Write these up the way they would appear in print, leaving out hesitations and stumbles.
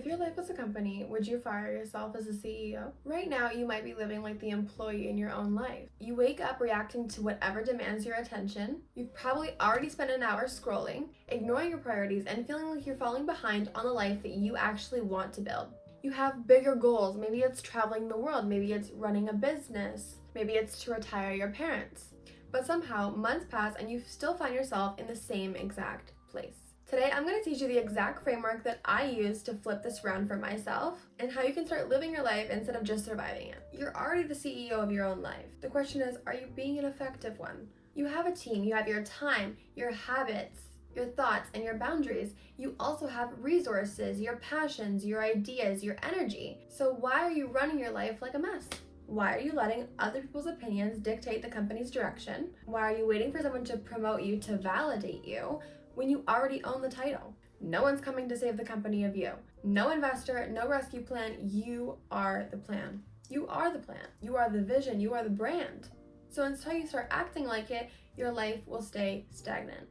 your life was a company, would you fire yourself as a CEO? Right now, you might be living like the employee in your own life. You wake up reacting to whatever demands your attention. You've probably already spent an hour scrolling, ignoring your priorities, and feeling like you're falling behind on the life that you actually want to build. You have bigger goals. Maybe it's traveling the world. Maybe it's running a business. Maybe it's to retire your parents. But somehow, months pass and you still find yourself in the same exact place. Today, I'm going to teach you the exact framework that I use to flip this around for myself and how you can start living your life instead of just surviving it. You're already the CEO of your own life. The question is, are you being an effective one? You have a team, you have your time, your habits, your thoughts, and your boundaries. You also have resources, your passions, your ideas, your energy. So why are you running your life like a mess? Why are you letting other people's opinions dictate the company's direction? Why are you waiting for someone to promote you, to validate you, when you already own the title? No one's coming to save the company of you. No investor, no rescue plan. You are the plan. You are the plan. You are the vision. You are the brand. So until you start acting like it, your life will stay stagnant.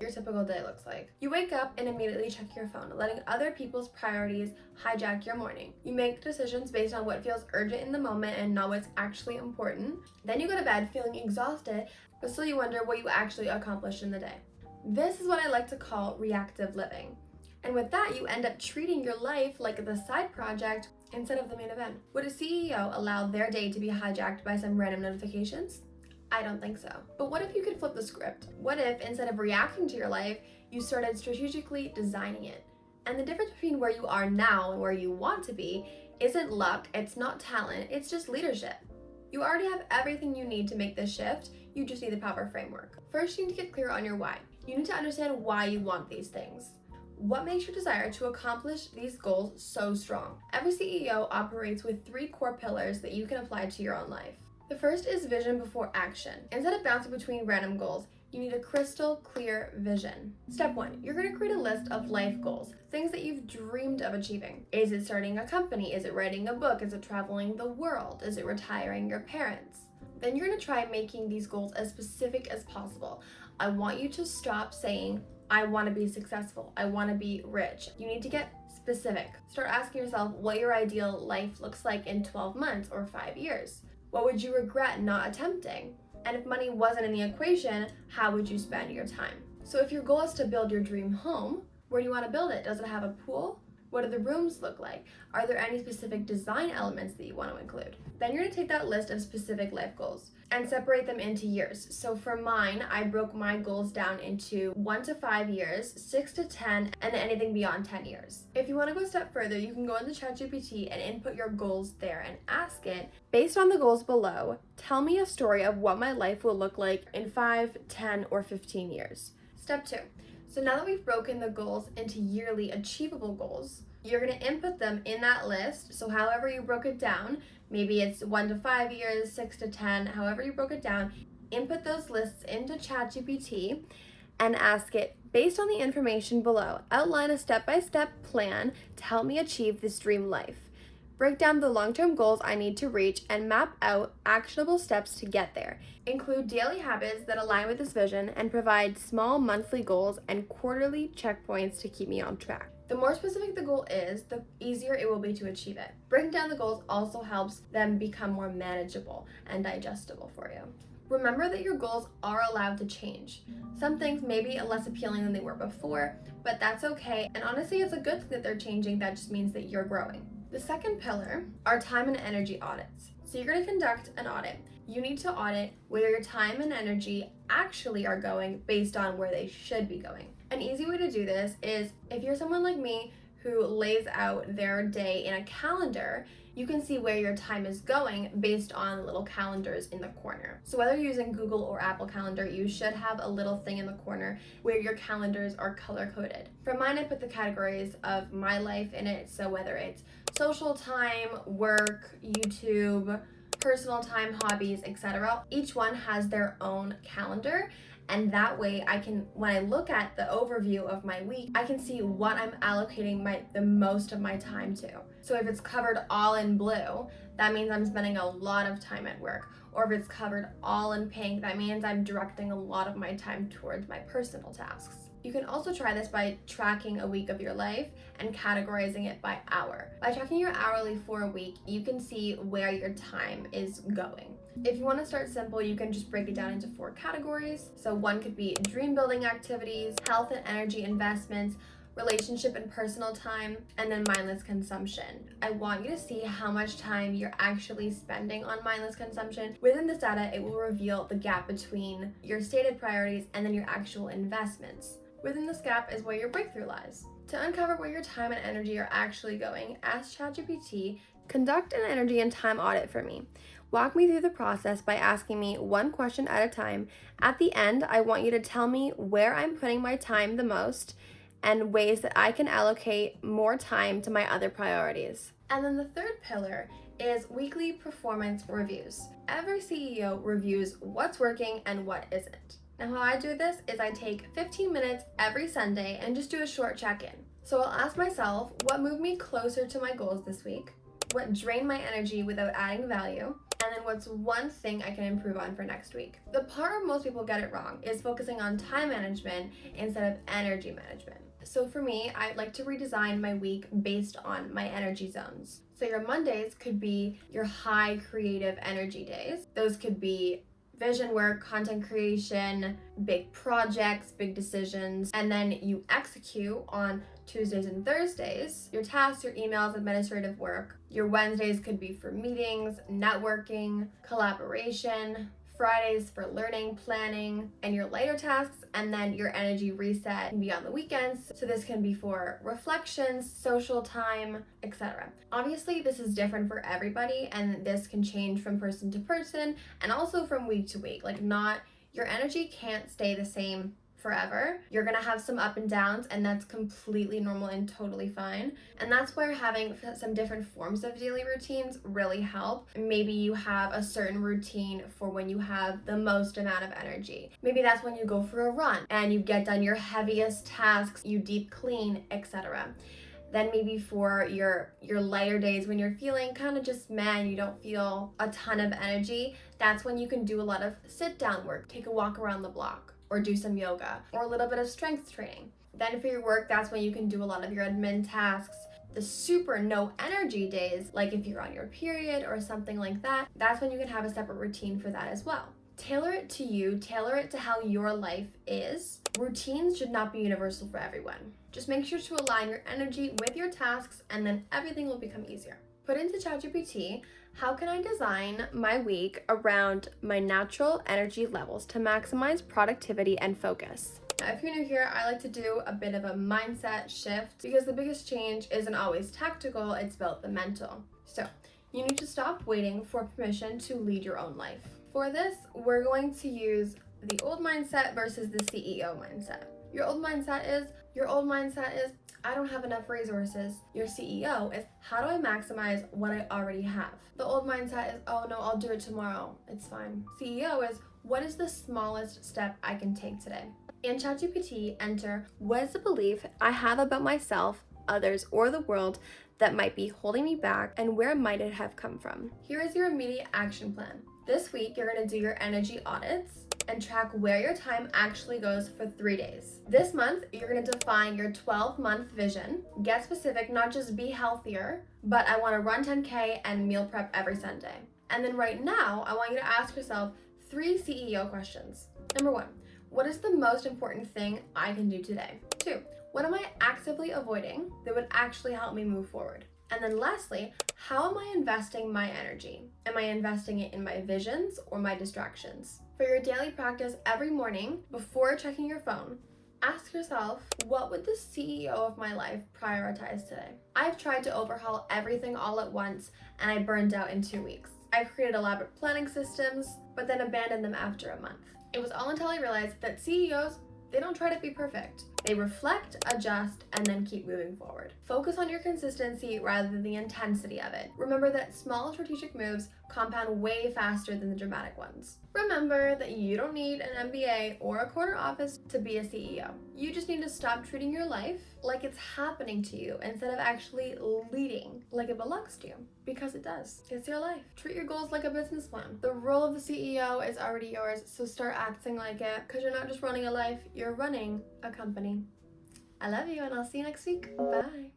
Your typical day looks like. You wake up and immediately check your phone, letting other people's priorities hijack your morning. You make decisions based on what feels urgent in the moment and not what's actually important. Then you go to bed feeling exhausted, but still you wonder what you actually accomplished in the day. This is what I like to call reactive living. And with that, you end up treating your life like the side project instead of the main event. Would a CEO allow their day to be hijacked by some random notifications? I don't think so. But what if you could flip the script? What if instead of reacting to your life, you started strategically designing it? And the difference between where you are now and where you want to be isn't luck, it's not talent, it's just leadership. You already have everything you need to make this shift, you just need the proper framework. First, you need to get clear on your why. You need to understand why you want these things. What makes your desire to accomplish these goals so strong? Every CEO operates with 3 core pillars that you can apply to your own life. The first is vision before action. Instead of bouncing between random goals, you need a crystal clear vision. Step 1, you're going to create a list of life goals, things that you've dreamed of achieving. Is it starting a company? Is it writing a book? Is it traveling the world? Is it retiring your parents? Then you're going to try making these goals as specific as possible. I want you to stop saying, I want to be successful. I want to be rich. You need to get specific. Start asking yourself what your ideal life looks like in 12 months or 5 years. What would you regret not attempting? And if money wasn't in the equation, how would you spend your time? So if your goal is to build your dream home, where do you want to build it? Does it have a pool? What do the rooms look like? Are there any specific design elements that you want to include? Then you're going to take that list of specific life goals and separate them into years. So for mine, I broke my goals down into 1 to 5 years, 6 to 10, and anything beyond 10 years. If you want to go a step further, you can go into ChatGPT and input your goals there and ask it, based on the goals below, tell me a story of what my life will look like in 5, 10, or 15 years. Step 2. So now that we've broken the goals into yearly achievable goals, you're going to input them in that list. So however you broke it down, maybe it's 1 to 5 years, 6 to 10, however you broke it down, input those lists into ChatGPT and ask it, based on the information below, outline a step-by-step plan to help me achieve this dream life. Break down the long-term goals I need to reach and map out actionable steps to get there. Include daily habits that align with this vision and provide small monthly goals and quarterly checkpoints to keep me on track. The more specific the goal is, the easier it will be to achieve it. Breaking down the goals also helps them become more manageable and digestible for you. Remember that your goals are allowed to change. Some things may be less appealing than they were before, but that's okay. And honestly, it's a good thing that they're changing. That just means that you're growing. The second pillar are time and energy audits. So you're going to conduct an audit. You need to audit where your time and energy actually are going based on where they should be going. An easy way to do this is if you're someone like me who lays out their day in a calendar, you can see where your time is going based on little calendars in the corner. So whether you're using Google or Apple Calendar, you should have a little thing in the corner where your calendars are color-coded. For mine, I put the categories of my life in it, so whether it's social time, work, YouTube, personal time, hobbies, etc. Each one has their own calendar, and that way I can, when I look at the overview of my week, I can see what I'm allocating the most of my time to. So if it's covered all in blue, that means I'm spending a lot of time at work. Or if it's covered all in pink, that means I'm directing a lot of my time towards my personal tasks. You can also try this by tracking a week of your life and categorizing it by hour. By tracking your hourly for a week, you can see where your time is going. If you want to start simple, you can just break it down into 4 categories. So one could be dream building activities, health and energy investments, relationship and personal time, and then mindless consumption. I want you to see how much time you're actually spending on mindless consumption. Within this data, it will reveal the gap between your stated priorities and then your actual investments. Within this gap is where your breakthrough lies. To uncover where your time and energy are actually going, ask ChatGPT, conduct an energy and time audit for me. Walk me through the process by asking me one question at a time. At the end, I want you to tell me where I'm putting my time the most and ways that I can allocate more time to my other priorities. And then the third pillar is weekly performance reviews. Every CEO reviews what's working and what isn't. Now, how I do this is I take 15 minutes every Sunday and just do a short check-in. So I'll ask myself, what moved me closer to my goals this week? What drained my energy without adding value? And then what's one thing I can improve on for next week? The part where most people get it wrong is focusing on time management instead of energy management. So for me, I'd like to redesign my week based on my energy zones. So your Mondays could be your high creative energy days. Those could be vision work, content creation, big projects, big decisions, and then you execute on Tuesdays and Thursdays, your tasks, your emails, administrative work. Your Wednesdays could be for meetings, networking, collaboration. Fridays for learning, planning, and your lighter tasks, and then your energy reset can be on the weekends. So this can be for reflections, social time, etc. Obviously, this is different for everybody, and this can change from person to person and also from week to week. Your energy can't stay the same forever. You're gonna have some up and downs, and that's completely normal and totally fine. And that's where having some different forms of daily routines really help. Maybe you have a certain routine for when you have the most amount of energy. Maybe that's when you go for a run and you get done your heaviest tasks, you deep clean, etc. Then maybe for your lighter days when you're feeling kind of just you don't feel a ton of energy, that's when you can do a lot of sit down work, take a walk around the block, or do some yoga, or a little bit of strength training. Then for your work, that's when you can do a lot of your admin tasks. The super no energy days, like if you're on your period or something like that, that's when you can have a separate routine for that as well. Tailor it to you, tailor it to how your life is. Routines should not be universal for everyone. Just make sure to align your energy with your tasks, and then everything will become easier. Put into ChatGPT, how can I design my week around my natural energy levels to maximize productivity and focus? Now, if you're new here, I like to do a bit of a mindset shift because the biggest change isn't always tactical, it's about the mental. So you need to stop waiting for permission to lead your own life. For this, we're going to use the old mindset versus the CEO mindset. Your old mindset is, I don't have enough resources. Your CEO is, how do I maximize what I already have? The old mindset is, oh no, I'll do it tomorrow. It's fine. CEO is, what is the smallest step I can take today? In ChatGPT, enter, what is the belief I have about myself, others, or the world that might be holding me back, and where might it have come from? Here is your immediate action plan. This week, you're gonna do your energy audits and track where your time actually goes for 3 days. This month, you're gonna define your 12-month vision. Get specific, not just be healthier, but I wanna run 10K and meal prep every Sunday. And then right now, I want you to ask yourself 3 CEO questions. Number 1, what is the most important thing I can do today? 2, what am I actively avoiding that would actually help me move forward? And then lastly, how am I investing my energy? Am I investing it in my visions or my distractions? For your daily practice every morning, before checking your phone, ask yourself, what would the CEO of my life prioritize today? I've tried to overhaul everything all at once, and I burned out in 2 weeks. I've created elaborate planning systems, but then abandoned them after a month. It was all until I realized that CEOs, they don't try to be perfect. They reflect, adjust, and then keep moving forward. Focus on your consistency rather than the intensity of it. Remember that small strategic moves compound way faster than the dramatic ones. Remember that you don't need an MBA or a corner office to be a CEO. You just need to stop treating your life like it's happening to you instead of actually leading like it belongs to you. Because it does. It's your life. Treat your goals like a business plan. The role of the CEO is already yours, so start acting like it, because you're not just running a life, you're running a company. I love you, and I'll see you next week. Bye.